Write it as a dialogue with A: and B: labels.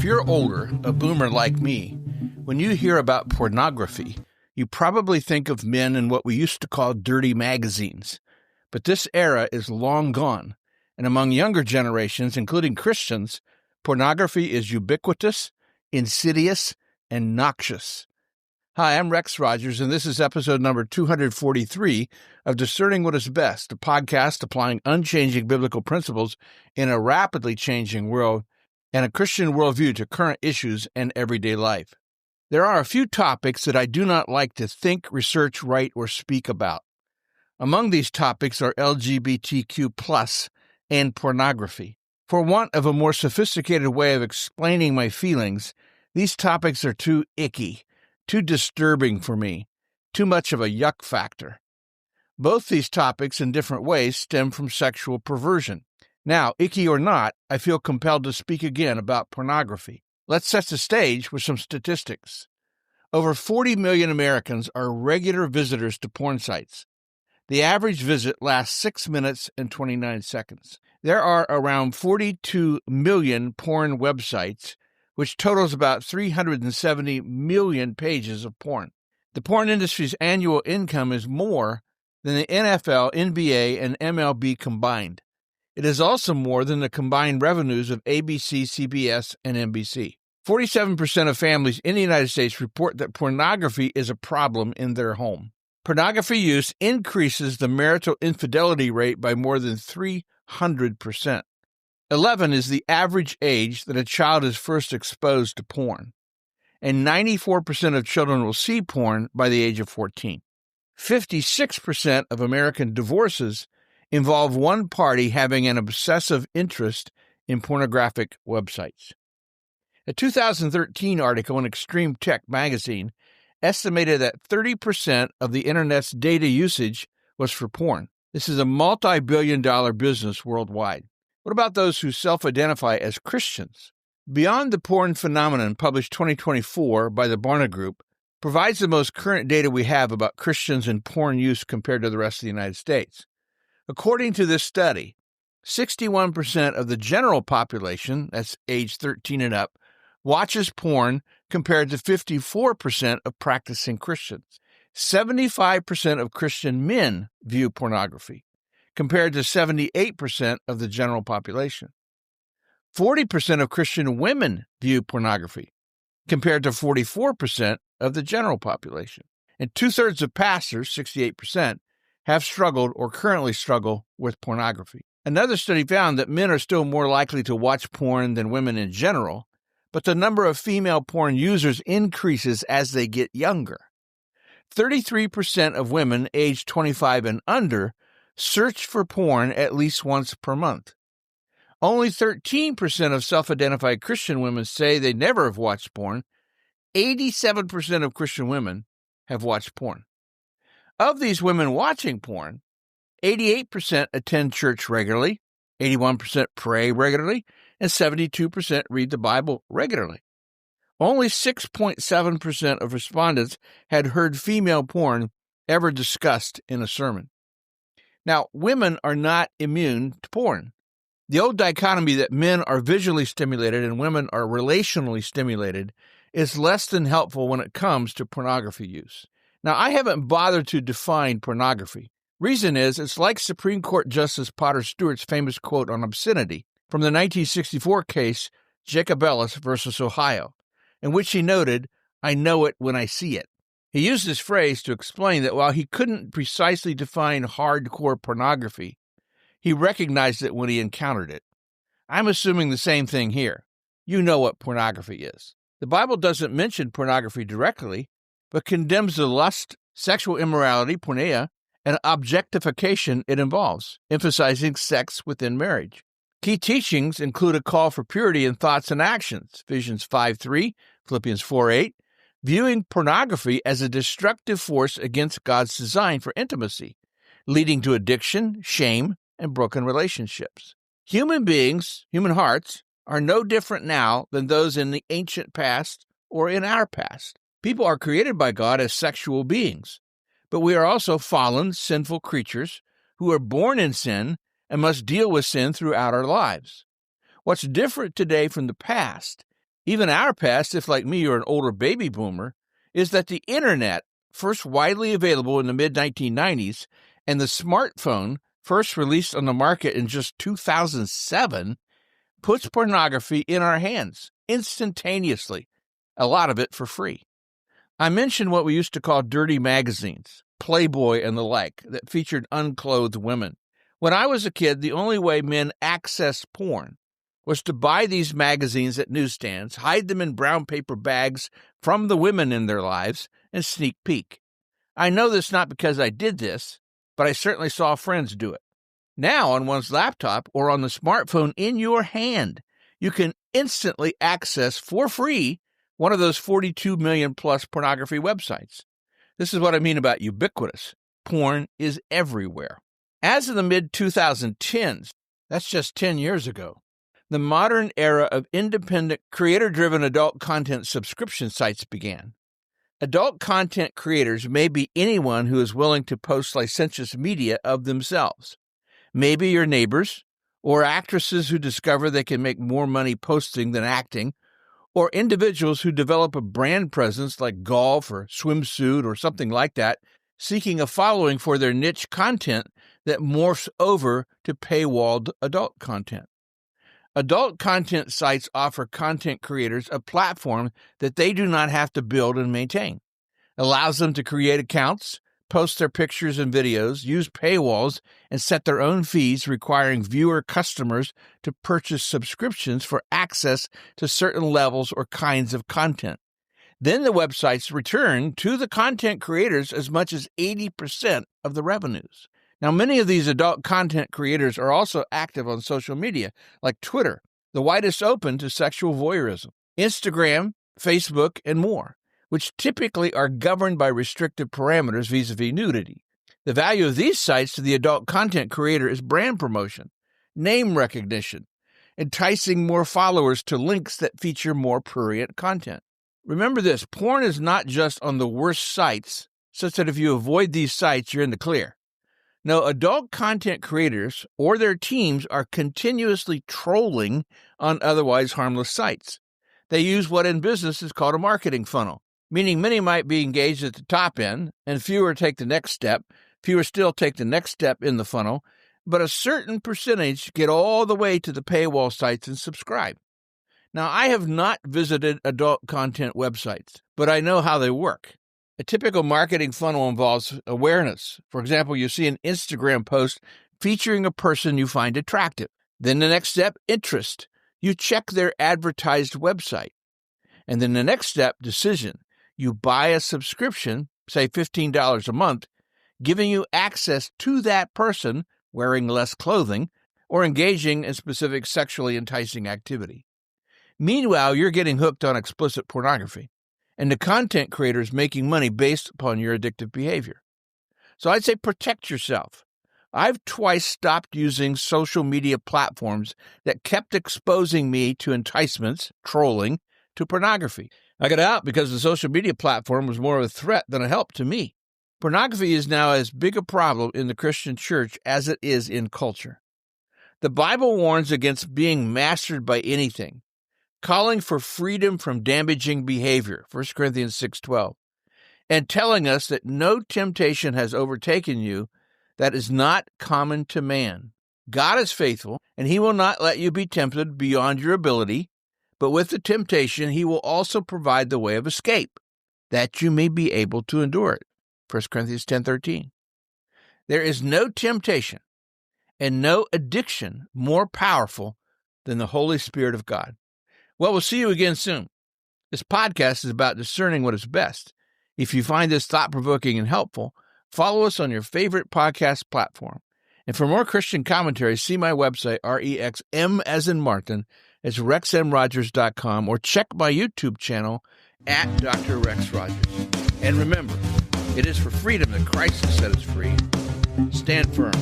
A: you're older, a boomer like me, when you hear about pornography, you probably think of men in what we used to call dirty magazines. But this era is long gone, and among younger generations, including Christians, pornography is ubiquitous, insidious, and noxious. Hi, I'm Rex Rogers, and this is episode number 243 of Discerning What is Best, a podcast applying unchanging biblical principles in a rapidly changing world and a Christian worldview to current issues and everyday life. There are a few topics that I do not like to think, research, write, or speak about. Among these topics are LGBTQ+ and pornography. For want of a more sophisticated way of explaining my feelings, these topics are too icky, too disturbing for me, too much of a yuck factor. Both these topics, in different ways, stem from sexual perversion. Now, icky or not, I feel compelled to speak again about pornography. Let's set the stage with some statistics. Over 40 million Americans are regular visitors to porn sites. The average visit lasts 6 minutes and 29 seconds. There are around 42 million porn websites, which totals about 370 million pages of porn. The porn industry's annual income is more than the NFL, NBA, and MLB combined. It is also more than the combined revenues of ABC, CBS, and NBC. 47% of families in the United States report that pornography is a problem in their home. Pornography use increases the marital infidelity rate by more than 300%. 11 is the average age that a child is first exposed to porn, and 94% of children will see porn by the age of 14. 56% of American divorces involve one party having an obsessive interest in pornographic websites. A 2013 article in Extreme Tech magazine estimated that 30% of the Internet's data usage was for porn. This is a multi-billion-dollar business worldwide. What about those who self-identify as Christians? Beyond the Porn Phenomenon, published 2024 by the Barna Group, provides the most current data we have about Christians and porn use compared to the rest of the United States. According to this study, 61% of the general population, that's age 13 and up, watches porn compared to 54% of practicing Christians. 75% of Christian men view pornography, compared to 78% of the general population. 40% of Christian women view pornography, compared to 44% of the general population. And 2/3 of pastors, 68%, have struggled or currently struggle with pornography. Another study found that men are still more likely to watch porn than women in general, but the number of female porn users increases as they get younger. 33% of women aged 25 and under search for porn at least once per month. Only 13% of self-identified Christian women say they never have watched porn. 87% of Christian women have watched porn. Of these women watching porn, 88% attend church regularly, 81% pray regularly, and 72% read the Bible regularly. Only 6.7% of respondents had heard female porn ever discussed in a sermon. Now, women are not immune to porn. The old dichotomy that men are visually stimulated and women are relationally stimulated is less than helpful when it comes to pornography use. Now, I haven't bothered to define pornography. Reason is, it's like Supreme Court Justice Potter Stewart's famous quote on obscenity from the 1964 case Jacob Ellis versus Ohio, in which he noted, "I know it when I see it." He used this phrase to explain that while he couldn't precisely define hardcore pornography, he recognized it when he encountered it. I'm assuming the same thing here. You know what pornography is. The Bible doesn't mention pornography directly, but condemns the lust, sexual immorality, porneia, and objectification it involves, emphasizing sex within marriage. Key teachings include a call for purity in thoughts and actions, Ephesians 5:3, Philippians 4:8, viewing pornography as a destructive force against God's design for intimacy, leading to addiction, shame, and broken relationships. Human beings, human hearts, are no different now than those in the ancient past or in our past. People are created by God as sexual beings, but we are also fallen, sinful creatures who are born in sin and must deal with sin throughout our lives. What's different today from the past Even our past, if like me you're an older baby boomer, is that the internet, first widely available in the mid-1990s, and the smartphone, first released on the market in just 2007, puts pornography in our hands instantaneously, a lot of it for free. I mentioned what we used to call dirty magazines, Playboy and the like, that featured unclothed women. When I was a kid, the only way men accessed porn was to buy these magazines at newsstands, hide them in brown paper bags from the women in their lives, and sneak peek. I know this not because I did this, but I certainly saw friends do it. Now, on one's laptop or on the smartphone in your hand, you can instantly access for free one of those 42 million plus pornography websites. This is what I mean about ubiquitous. Porn is everywhere. As of the mid-2010s, that's just 10 years ago, the modern era of independent, creator-driven adult content subscription sites began. Adult content creators may be anyone who is willing to post licentious media of themselves. Maybe your neighbors, or actresses who discover they can make more money posting than acting, or individuals who develop a brand presence like golf or swimsuit or something like that, seeking a following for their niche content that morphs over to paywalled adult content. Adult content sites offer content creators a platform that they do not have to build and maintain. Allows them to create accounts, post their pictures and videos, use paywalls, and set their own fees, requiring viewer customers to purchase subscriptions for access to certain levels or kinds of content. Then the websites return to the content creators as much as 80% of the revenues. Now, many of these adult content creators are also active on social media, like Twitter, the widest open to sexual voyeurism, Instagram, Facebook, and more, which typically are governed by restrictive parameters vis-a-vis nudity. The value of these sites to the adult content creator is brand promotion, name recognition, enticing more followers to links that feature more prurient content. Remember this, porn is not just on the worst sites, such that if you avoid these sites, you're in the clear. No, adult content creators or their teams are continuously trolling on otherwise harmless sites. They use what in business is called a marketing funnel, meaning many might be engaged at the top end and fewer take the next step, fewer still take the next step in the funnel, but a certain percentage get all the way to the paywall sites and subscribe. Now, I have not visited adult content websites, but I know how they work. A typical marketing funnel involves awareness. For example, you see an Instagram post featuring a person you find attractive. Then the next step, interest. You check their advertised website. And then the next step, decision. You buy a subscription, say $15 a month, giving you access to that person wearing less clothing or engaging in specific sexually enticing activity. Meanwhile, you're getting hooked on explicit pornography, and the content creator is making money based upon your addictive behavior. So I'd say protect yourself. I've twice stopped using social media platforms that kept exposing me to enticements, trolling, to pornography. I got out because the social media platform was more of a threat than a help to me. Pornography is now as big a problem in the Christian church as it is in culture. The Bible warns against being mastered by anything, calling for freedom from damaging behavior, 1 Corinthians 6:12, and telling us that no temptation has overtaken you that is not common to man. God is faithful, and he will not let you be tempted beyond your ability, but with the temptation he will also provide the way of escape, that you may be able to endure it, 1 Corinthians 10:13. There is no temptation and no addiction more powerful than the Holy Spirit of God. Well, we'll see you again soon. This podcast is about discerning what is best. If you find this thought-provoking and helpful, follow us on your favorite podcast platform. And for more Christian commentary, see my website, REXM as in Martin, it's rexmrogers.com, or check my YouTube channel at Dr. Rex Rogers. And remember, it is for freedom that Christ has set us free. Stand firm.